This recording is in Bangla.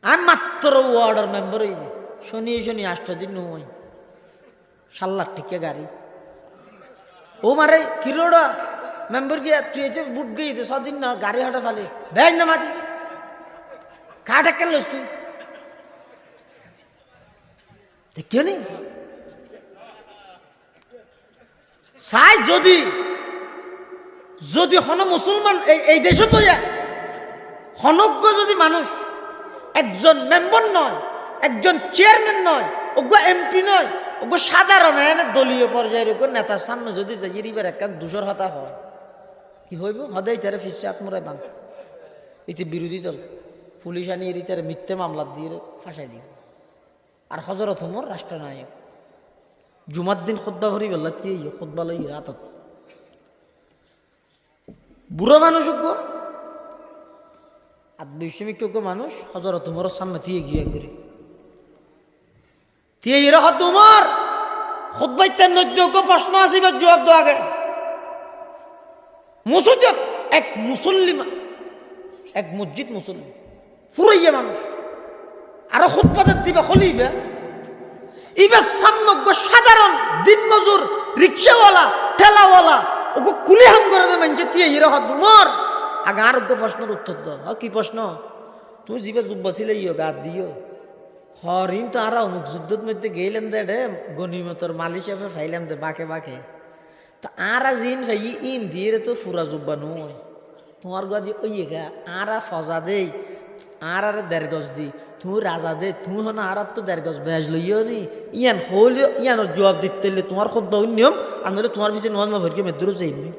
আমি মাত্র ওয়ার্ডের মেম্বার হই শনি শনি 8 দিন নয় 7 লাখ টিকে গাড়ি ও মারে কিরোড়া মেম্বার গিয়ে তুই এসে বুট গিয়ে 6 দিন না গাড়ি হাঁটা ফালে ব্যাগ না মাতি কাটা কেন লস তুই দেখিও নি চাই যদি যদি হন মুসলমান এই দেশে তো হনজ্ঞ যদি মানুষ একজন মেম্বার নয় একজন চেয়ারম্যান নয় ওগো এমপি নয় ওগো সাধারণ দলীয় পর্যায়ের ওগো নেতার সামনে যদি যাইবার একখান দূষর হতা হয় কি হইব হদাই তারে ফিসে আত্মরায় বান এতে বিরোধী দল পুলিশ আনি এরি তারে মিথ্যে মামলা দিয়ে ফাঁসাই দিব আর হজরত ওমর রাষ্ট্রনায়ক জুমার দিন খুতবা ভরি বেলা দিয়ে খুতবা লই রাতত বুড়ো মানুষ ওগো আত্মবিশ্বামিক মানুষ হজরত উমরের সামনে দিয়ে গিয়ে করি দিয়ে এরা তোমার খুতবাইতের নৈদ্যোগ্য প্রশ্ন আসিবার জবাব দেওয়া আগে মসজিদ এক মুসল্লিমা এক মসজিদ মুসল্লি ফুরাইয়া মানুষ আরো খুতবাতে দিবা খলিফা ইবে সাম্যজ্ঞ সাধারণ দিনমজুর রিক্সাওয়ালা ঠেলাওয়ালা ওকে কুলি হাম করে দে মানছে দিয়ে এরা উমর আগে আরোগ্য প্রশ্নের উত্তর দাও কি প্রশ্ন তুমি জিবে জুব্বা ছিলে গাত দিও হরিম তো আর অমুক যুদ্ধের মধ্যে গেলেন দে রে গনিমতর মালিশ ফাইলাম দে বাকে বাকে তা আরা জিন ভাই ইন দিয়ে তো ফুরা জুব্বা নয় তোমার গা দিয়ে ওই গা আরা ফজা দেই আর আরে 1.5 গজ দি তুমি রাজা দে তুমি হন আর তো 1.5 গজ বেজ লইও নি ইয়ান হল ইয়ানোর জবাব দিতে তোমার খুতবা নিয়ম আনলে তোমার পিছনে নজ ভরকে মেদ্রু যাইবি